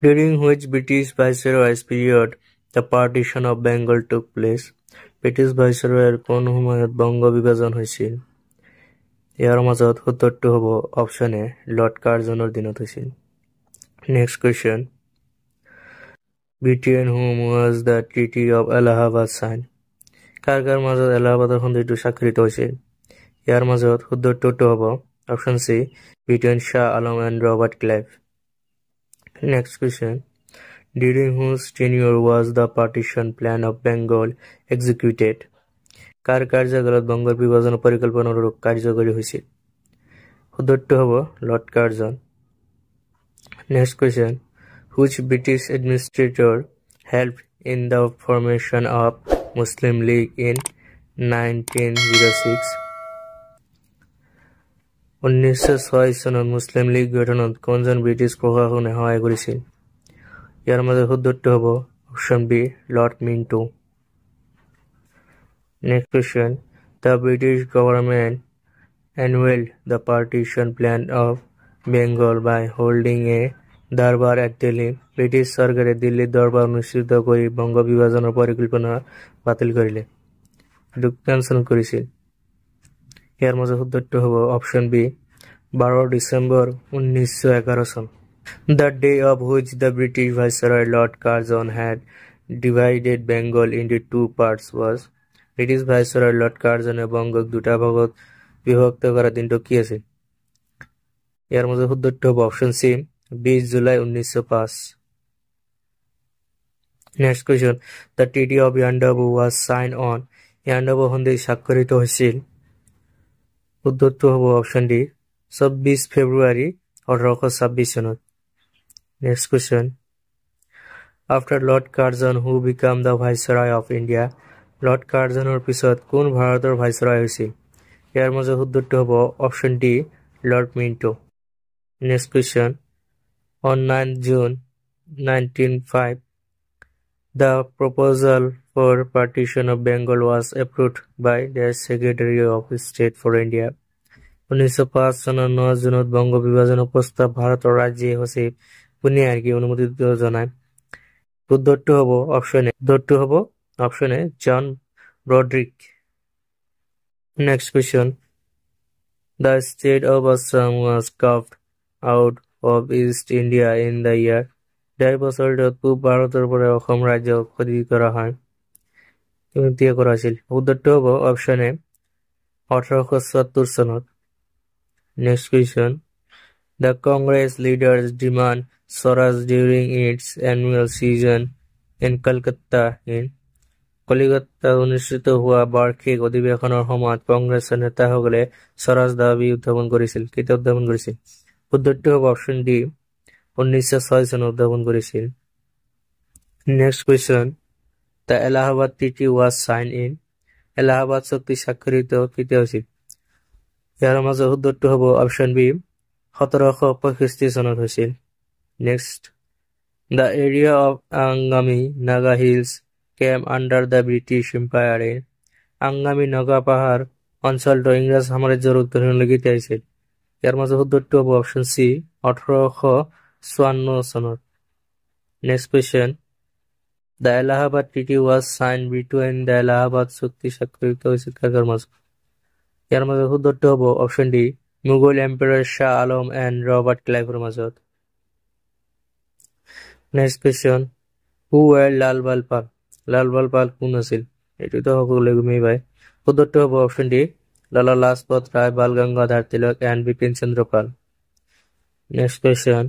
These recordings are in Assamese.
During which British Viceroy's period the partition of Bengal took place? British ভাইচৰয়ৰ কোন সময়ত বংগ বিভাজন হৈছিল? ইয়াৰ মাজত উত্তৰটো হ'ব অপশ্যন এ লৰ্ড কাৰ্জনৰ দিনত হৈছিল। Next question, between whom was the Treaty of Allahabad signed? কাৰ কাৰ মাজত এলাহাবাদৰ সন্ধিটো স্বাক্ষৰিত হৈছিল? ইয়াৰ মাজত উত্তৰটো হ'ব option C between Shah Alam and Robert Clive. Next question, during whose tenure was the partition plan of Bengal executed? কাৰ কাৰ্যকালত বংগৰ বিভাজনৰ পৰিকল্পনাৰ কাৰ্যকৰী হৈছিল? উত্তৰটো হ'ব lord Curzon. Next question, which British administrator helped in the formation of Muslim League in 1906? 1906 চনত মুছলিম লীগ গঠনত কোনজন ব্ৰিটিছ প্ৰশাসনে সহায় কৰিছিল? ইয়াৰ মাজত উত্তৰটো হ'ব option B Lord Minto. Next question, the British government annulled the partition plan of Bengal by holding a darbar at Delhi. British চৰকাৰে দিল্লীত দৰবাৰ অনুষ্ঠিত কৰি বংগ বিভাজনৰ পৰিকল্পনা বাতিল কৰিলে। কেনচেল কৰিছিল। ইয়াৰ মাজত উত্তৰটো হ'ব অপশ্যন বি 12 ডিচেম্বৰ 1911 চন। The day of which the British Viceroy Lord Curzon had divided Bengal into two parts was? British viceroy lord কাৰ্জনে বংগক দুটা ভাগত বিভক্ত কৰা দিনটো কি আছিল? ইয়াৰ মাজত উত্তৰটো হ'ব option C 20 July 1905। Next question, the Treaty of Yandabu was signed on? Yandabo সন্ধি স্বাক্ষৰিত হৈছিল? উত্তৰটো হ'ব অপশ্যন ডি 24 ফেব্ৰুৱাৰী 1826 চনত। Next question, after Lord Curzon who became the Viceroy of India? Lord কাৰ্জনৰ পিছত কোন ভাৰতৰ ভাইচৰয় হৈছিল? ইয়াৰ মাজত উত্তৰটো হ'ব option D lord Minto. Next question, on 9 June 1905 the proposal for partition of Bengal was approved by the Secretary of State for India. 1905 চনৰ 9 জুনত বংগ বিভাজনৰ প্ৰস্তাৱ ভাৰতৰ ৰাজ্যিক সচিব পুনিয়াৰ্কি অনুমোদিত জনায়। উত্তৰটো হ'ব অপশ্যন এ। উত্তৰটো হ'ব option A John Brodrick. Next question, the state of Assam was carved out of East India in the year? ডেৰ বছৰত পূব ভাৰতৰ পৰা অসম ৰাজ্যক খোদিত কৰা হয়। কেতিয়া কৰা হৈছিল? উত্তৰটো হ'ব অপশ্যন এ 1874 চনত। Next question, the Congress leaders demand Swaraj during its annual session in Calcutta in? কলিকতাত অনুষ্ঠিত হোৱা বাৰ্ষিক অধিৱেশনৰ সময়ত কংগ্ৰেছৰ নেতাসকলে স্বৰাজ দাবী উত্থাপন কৰিছিল। কেতিয়া উত্থাপন কৰিছিল? উত্তৰটো হ'ব অপশ্যন ডি 1906 চনত উত্থাপন কৰিছিল। Next question, the Allahabad Treaty was signed in? Allahabad চুক্তি স্বাক্ষৰিত কেতিয়া হৈছিল? ইয়াৰ মাজত উত্তৰটো হ'ব অপশ্যন বি 1765 চনত হৈছিল। Next, the area of Angami Naga Hills came under the British Empire in? Angami Naga পাহাৰ অঞ্চলটো ইংৰাজ সাম্ৰাজ্যৰ উত্তৰণলৈ কেতিয়া আহিছিল? ইয়াৰ মাজত উত্তৰটো হ'ব অপশ্যন চি 1854 চনত। Next question, the Allahabad Treaty was signed between the Allahabad চুক্তি স্বাক্ষৰিত হৈছিল কাকৰ মাজত? ইয়াৰ মাজত উত্তৰটো হ'ব option D Mughal empire Shah Alam and Robert ক্লাইভৰ মাজত। Next question, who were লাল বাল পাল? লাল বাল পাল কোন আছিল? এইটোতো সকলোৱে গমেই পায়। উত্তৰটো হ'ব option D Lala Lajpat Rai, Bal Gangadhar Tilak and Bipin Chandra Pal. Next question,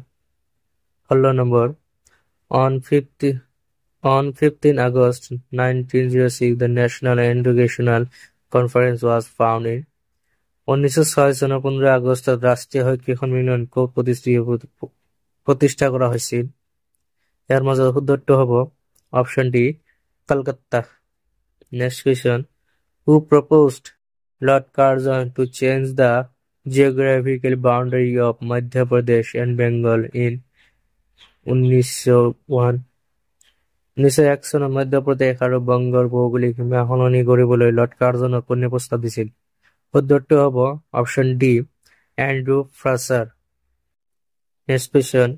16 নম্বৰ, on 15 August 1906 the National Educational Conference was found in? 1906 চনৰ 15 আগষ্টত ৰাষ্ট্ৰীয় শৈক্ষিক সন্মিলন ক'ত প্ৰতিষ্ঠা কৰা হৈছিল? ইয়াৰ মাজত উত্তৰটো হ'ব option D Kolkata. Next question, who proposed Lord Curzon to change the geographical boundary of Madhya Pradesh and Bengal in 1901? 1901 চনত মধ্যপ্ৰদেশ আৰু বংগৰ ভৌগোলিক সীমা সলনি কৰিবলৈ লৰ্ড কাৰ্জনক কোনে প্ৰস্তাৱ দিছিল? উত্তৰটো হ'ব option D Andrew Fraser. Next question,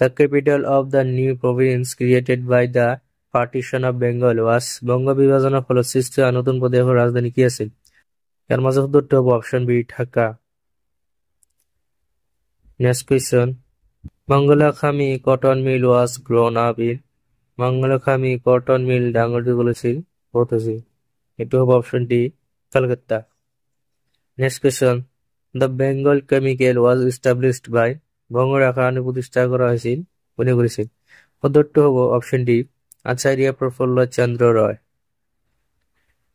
The capital of the new province created by the partition of Bengal was বঙ্গ বিভাজনের ফলত সৃষ্ট হওয়া নতুন প্রদেশের রাজধানী কি আছিল? এর মাঝে উত্তরটি হবে option B Dhaka. Next question, মঙ্গলাখামি cotton mill was grown up in. মঙ্গলাখামি কটন মিল ডাঙ্গরটি বলেছিল হতেছি, এটি হবে option D Kolkata. Next question, the Bengal chemical was established by. Banga রাসায়নিক প্রতিষ্ঠা করা হয়েছিল উনি করেছিল, উত্তরটি হবে option D Acharya Prafulla Chandra Ray.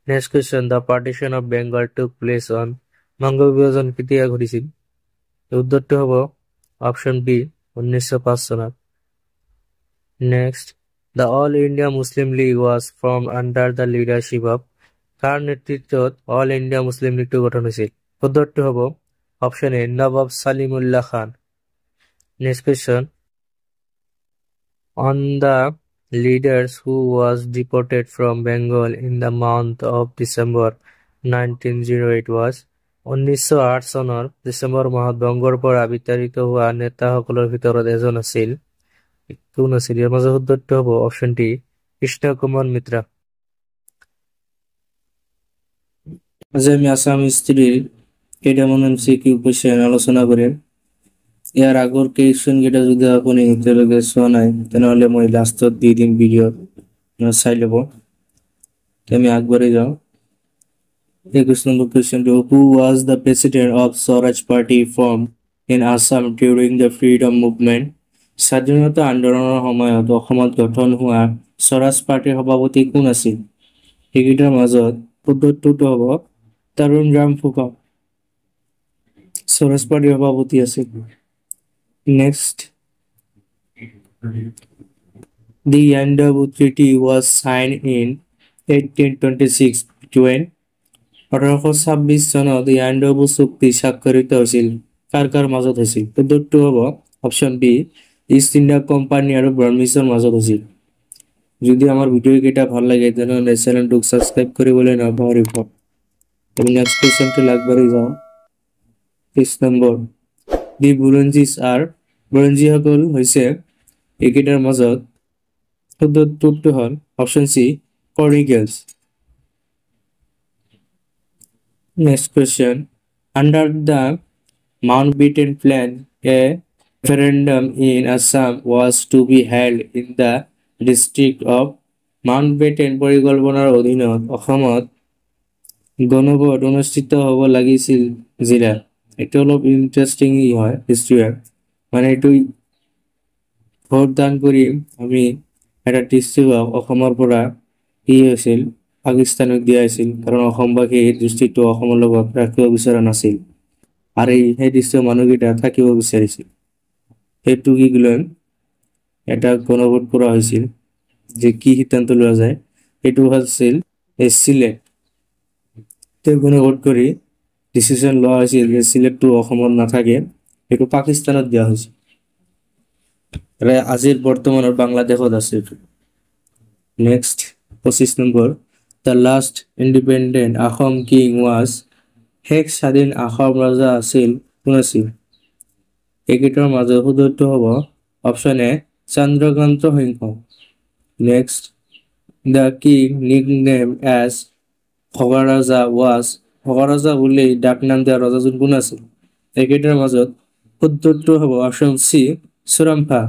Next question, the partition of Bengal took place on. বঙ্গ বিভাজন কেতিয়া ঘটেছিল? উত্তরটি হবে অপশন বি 1905 সনত। Next, the all India Muslim League was formed under the leadership of. কার নেতৃত্বত অল ইন্ডিয়া মুসলিম লীগটি গঠন হয়েছিল? উত্তরটি হবে option A Nawab Salimullah Khan. Next question, on the leaders who was deported from Bengal in the month of December 1908 was 1908 চনৰ ডিচেম্বৰ মাহত বংগৰ পৰা বিতাড়িত হোৱা নেতাসকলৰ ভিতৰত এজন আছিল, কোন আছিল? ইয়াৰ মাজত উত্তৰটো হ'ব অপশন ডি কৃষ্ণ কুমাৰ মিত্ৰা। আজি আমি আসাম হিষ্ট্ৰিৰ কেইটামান এমসিকিউ কোয়েশ্চেন আলোচনা কৰিম। ইয়াৰ আগৰ কোয়েশ্চন কেইটা যদি আপুনি এতিয়ালৈকে চোৱা নাই তেনেহ'লে মই লাষ্টত দি দিম ভিডিঅ'ত, চাই ল'ব। আমি আগবাঢ়ি যাওঁ। 21 নম্বৰ কোয়েশ্চনটো, who was the president of Swaraj party form in Assam during the freedom movement. স্বাধীনতা আন্দোলনৰ সময়ত অসমত গঠন হোৱা স্বৰাজ পাৰ্টিৰ সভাপতি কোন আছিল? সেইকেইটাৰ মাজত উত্তৰটো হ'ব তৰুণ ৰাম ফুকন, স্বৰাজ পাৰ্টিৰ সভাপতি আছিল। Next, the Yandabu Treaty was signed in 1826 between 1826 চনত ইয়াণ্ডাবু চুক্তি স্বাক্ষৰিত হৈছিল কাৰ কাৰ মাজত হৈছিল? উত্তৰটো হ'ব option B East India company আৰু ব্ৰহ্মিছৰ মাজত হৈছিল। যদি আমাৰ ভিডিঅ' কেইটা ভাল লাগে তেনেহ'লে চেনেলটোক ছাবস্ক্ৰাইব কৰিবলৈ নাপাহৰিব। আমি নেক্সট কুৱেশ্যনটো আগবাঢ়ি যাওঁ। 30 নম্বৰ, দি বুৰঞ্জীছ আৰ। বুৰঞ্জীসকল হৈছে এইকেইটাৰ মাজত উত্তৰটো হ'ল অপশ্যন চি কৰ্নিগেলছ। Next question, under the Mountbatten plan a referendum in Assam was to be held in the district of Mountbatten পৰিকল্পনাৰ অধীনত অসমত গণভোট অনুষ্ঠিত হ'ব লাগিছিল জিলা। এইটো অলপ ইণ্টাৰেষ্টিং হয় হিষ্ট্ৰী হয়, মানে এইটো ভোট দান কৰি আমি এটা ডিষ্ট্ৰিক্টক অসমৰ পৰা কি হৈছিল পাকিস্তানক দিয়া হৈছিল, কাৰণ অসমবাসী এই ডিষ্ট্ৰিক্টটো অসমৰ লগত ৰাখিব বিচৰা নাছিল আৰু সেই ডিষ্ট্ৰিক্টৰ মানুহকেইটা থাকিব বিচাৰিছিল। সেইটো কি গ'লে এটা গণভোট কৰা হৈছিল যে কি সিদ্ধান্ত লোৱা যায়, সেইটো আছিল চিলেক্ট। তেওঁ গণভোট কৰি ডিচিশ্যন লোৱা হৈছিল যে চিলেক্টটো অসমত নাথাকে, সেইটো পাকিস্তানত দিয়া হৈছিল। আজিৰ বৰ্তমানৰ বাংলাদেশত আছে এইটো। Next 25 number, the last independent Ahom king was. শেষ স্বাধীন আহোম ৰজা আছিল কোন আছিল? এইকেইটাৰ মাজত শুদ্ধটো হ'ব option A Chandrakanta Singha. Next, the king nickname as Bhagaraja was. Bhagaraja বুলি ডাক নাম দিয়া ৰজাজন কোন আছিল? এইকেইটাৰ মাজত শুদ্ধটো হ'ব option C Surampha.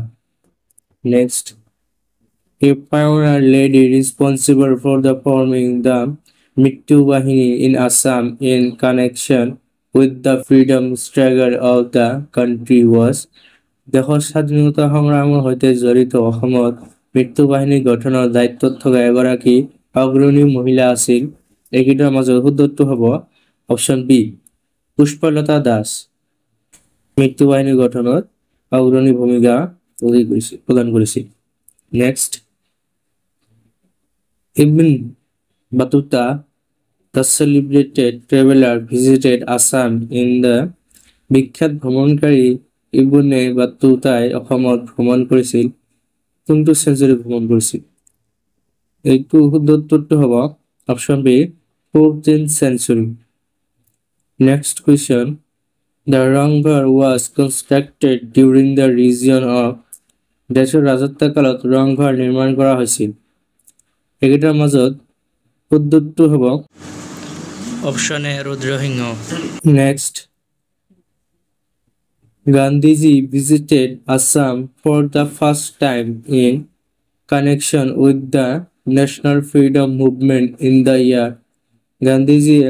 Next, a pioneer lady responsible for the forming the Mittu Bahini in Assam in connection with the freedom struggle of the country was। দেশৰ স্বাধীনতা সংগ্ৰামৰ সৈতে জড়িত অসমত মৃত্যু বাহিনী গঠনৰ দায়িত্বত থকা এগৰাকী অগ্ৰণী মহিলা আছিল। এইকেইটাৰ মাজত শুদ্ধটো হ'ব অপশ্যন বি পুষ্পলতা দাস। মৃত্যু বাহিনী গঠনত অগ্ৰণী ভূমিকা প্ৰদান কৰিছিল। Next, Ibn Battuta, the celebrated traveler, visited Assam in the বিখ্যাত ভ্ৰমণকাৰী ইবনে বাট্টুতাই অসমত ভ্ৰমণ কৰিছিল কোনটো চেঞ্চুৰী ভ্ৰমণ কৰিছিল? এইটো শুদ্ধটো হ'ব option B 14th century। Next question, the Rangghar was constructed during the region of দেশৰ ৰাজত্বকালত ৰংঘৰ নিৰ্মাণ কৰা হৈছিল এইকেইটাৰ মাজত শুদ্ধটো হ'ব option A Rudra Singha next Gandhiji visited Assam for the first time in connection with the national freedom movement in the year গান্ধীজিয়ে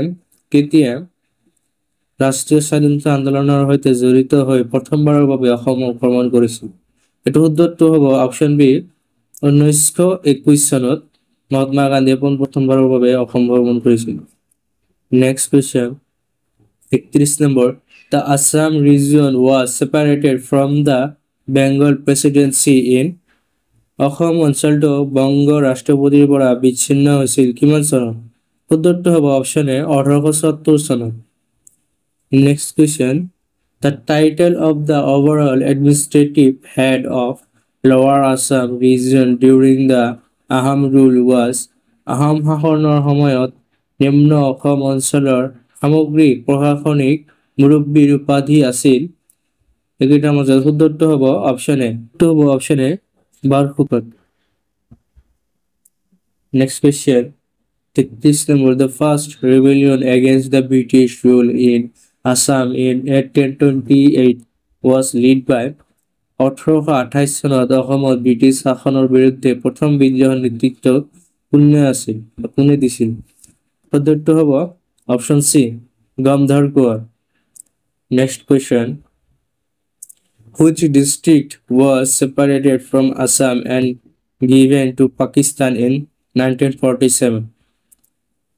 কেতিয়া ৰাষ্ট্ৰীয় স্বাধীনতা আন্দোলনৰ সৈতে জড়িত হৈ প্ৰথমবাৰৰ বাবে অসম ভ্ৰমণ কৰিছিল এটো শুদ্ধটো হ'ব অপশ্যন বি 1921 চনত মহাত্মা গান্ধীয়ে প্ৰথমবাৰৰ বাবে অসম ভ্ৰমণ কৰিছিল next question 31 number The Assam region was separated from the Bengal presidency in Assam অঞ্চলটো বংগ ৰাষ্ট্ৰপতিৰ পৰা বিচ্ছিন্ন হৈছিল কিমান চনত শুদ্ধটো হ'ব অপশ্যন এ 1870 চনত next question The title of the overall administrative head of Lower Assam region during the Ahom rule was Ahom শাসনৰ সময়ত নিম্ন অসম অঞ্চলৰ সামগ্ৰিক প্ৰশাসনিক মুৰব্বীৰ উপাধি আছিল একেটাৰ মাজত শুদ্ধটো হ'ব option A Barphukan next question 33 number the first rebellion against the British rule in Assam in 1828 was led by 1828 চনত অসমত ব্ৰিটিছ শাসনৰ বিৰুদ্ধে প্ৰথম বিদ্ৰোহৰ নেতৃত্ব কোনে দিছিল শুদ্ধটো হ'ব option C Gamdhar Konwar Next question. Which district was separated from Assam and given to Pakistan in 1947?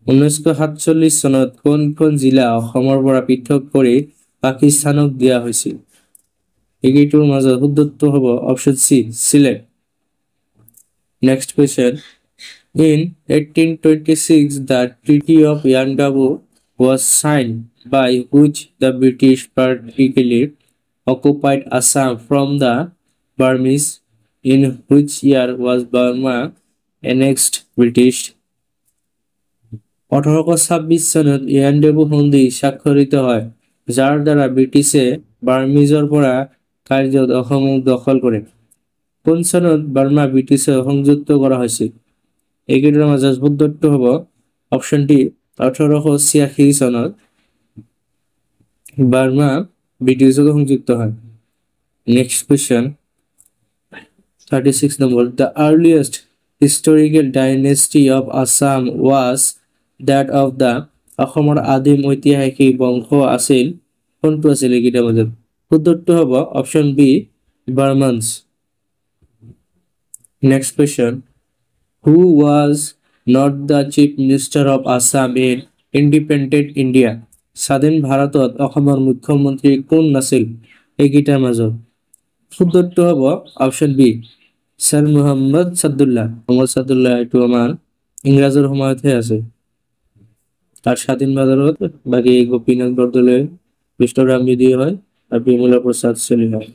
1947 চনত কোন জিলা অসমৰ পৰা পৃথক কৰি পাকিস্তানক দিয়া হৈছিল এইটোৰ মাজত শুদ্ধটো হ'ব option C Sylhet Next question. In 1826 the Treaty of Yandabu was signed by which the British particularly occupied Assam from the Burmese in which year was Burma annexed British 1826 চনত ইয়াণ্ডাবু সন্ধি স্বাক্ষৰিত হয় যাৰ দ্বাৰা ব্ৰিটিছে বাৰ্মিজৰ পৰা কাৰ্যত অসমক দখল কৰে কোন চনত বাৰ্মা ব্ৰিটিছৰ সংযুক্ত কৰা হৈছিল এইকেইটাৰ মাজত শুদ্ধটো হ'ব অপশ্যন ডি 1886 চনত বাৰ্মা ব্ৰিটিছৰ সংযুক্ত হয় next question 36 number the earliest historical dynasty of Assam was that of the অসমৰ আদিম ঐতিহাসিক বংশ আছিল কোনটো আছিল এইকেইটাৰ মাজত শুদ্ধটো হ'ব option B Burmans next question who was not the chief minister of Assam in independent India স্বাধীন ভাৰতত অসমৰ মুখ্যমন্ত্ৰী কোন নাছিল এইকেইটাৰ মাজত শুদ্ধটো হ'ব option B sir Muhammad Saadulla এইটো আমাৰ ইংৰাজৰ সময়তহে আছে তার স্বাধীন ভারত বাকি গোপীনাথ বরদলৈ বিষ্ণুরাম বিধি হয় আর বিমলা প্রসাদ সেনী হয়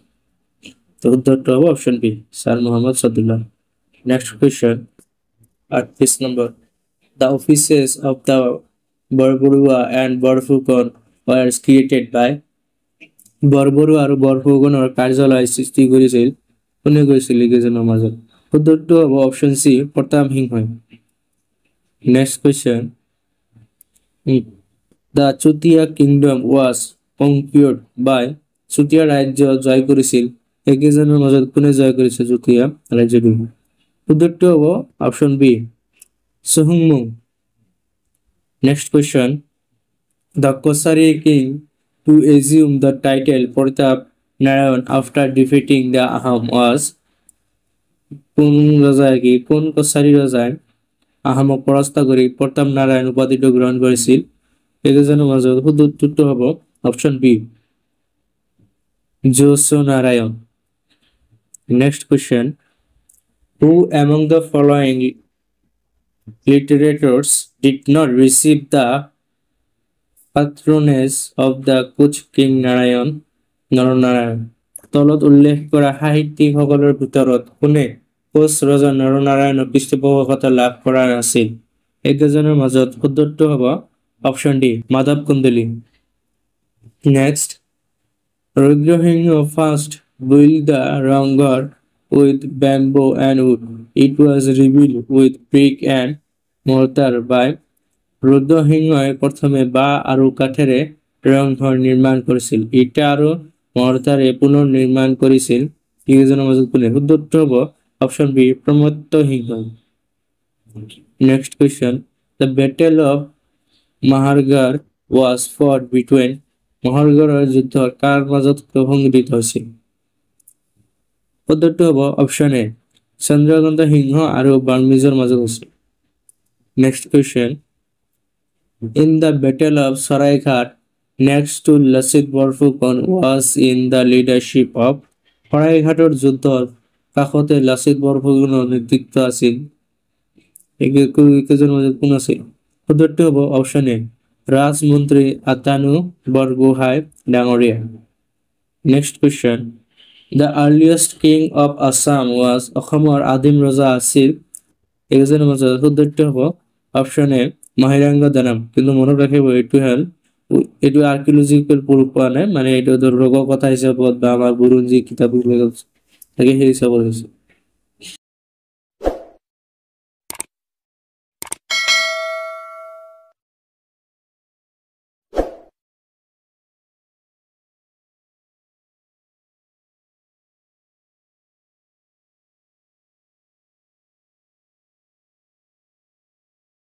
তো উত্তরটা হবে option B sir Muhammad Saadulla next question 38 number the offices of the Barbarua and Barfugon were created by Borbarua আৰু বৰফুকনৰ কাৰ্যালয় সৃষ্টি কৰিছিল কোনে কৰিছিল এইকেইজনৰ মাজত উত্তৰটো হ'ব অপশ্যন সি প্ৰতাপ সিংহই next question The Chutia kingdom was conquered by Chutia ৰাজ্য জয় কৰিছিল এইকেইজনৰ মাজত কোনে জয় কৰিছিল চুতীয়া ৰাজ্যটো উত্তৰটো হ'ব অপশ্যন বি সুহুংমুং next question The Kosari king to assume the title Pratap Narayan after defeating the Ahom was কোন কছাৰী ৰজাই আহোমক পৰাস্ত কৰি প্ৰতাপ নাৰায়ণ উপাধিটো গ্ৰহণ কৰিছিল এইকেইজনৰ মাজত শুদ্ধটো হ'ব option B Jasho Narayan next question who among the following literators did not receive the patronage of the Kuch king Naranarayan তলত উল্লেখ কৰা সাহিত্যিকসকলৰ ভিতৰত কোনে কোচ ৰজা নৰনাৰায়ণৰ পৃষ্ঠপোষকতা লাভ কৰা নাছিল এইকেইজনৰ মাজত শুদ্ধটো হ'ব option D Madhav Kandali next Rudra Singha first built the Rangghar with bamboo and wood. It was rebuilt with brick and mortar by ৰুদ্ৰসিংহই প্ৰথমে বাঁহ আৰু কাঠেৰে ৰংঘৰ নিৰ্মাণ কৰিছিল। ইটা আৰু মৰ্টাৰে পুনৰ নিৰ্মাণ কৰিছিল। কেইজনৰ মাজত কোনে? শুদ্ধ উত্তৰ হ'ব option B Pramatta Singha. Next question, the battle of Mahargarh was fought between মহাৰগড়ৰ যুদ্ধ কাৰ মাজত সংঘটিত হৈছিল? উত্তৰটো হ'ব অপশ্যন এ চন্দ্ৰকান্ত সিংহ আৰু বাৰ্মিজৰ মাজত হৈছিল। Next question, in the battle of Saraighat next to Lasit Borphukan was in the leadership of শৰাইঘাটৰ যুদ্ধৰ কাষতে লাচিত বৰফুকনৰ নেতৃত্ব আছিল। কেইজনৰ মাজত কোন আছিল? উত্তৰটো হ'ব অপশ্যন এ ৰাজমন্ত্ৰী আতানু বৰগোহাঁই ডাঙৰীয়া। Next question, the earliest king of Assam was অসমৰ আদিম ৰজা আছিল। কেইজনৰ মাজত? উত্তৰটো হ'ব অপশ্যন এ মহিৰাংগ দানৱ। কিন্তু মনত ৰাখিব এইটো আৰ্কিঅলজিকেল প্ৰুফ পোৱা নাই, মানে এইটো লোক কথা হিচাপত বা আমাৰ বুৰঞ্জী কিতাপবিলাক থাকে সেই হিচাপত হৈছে।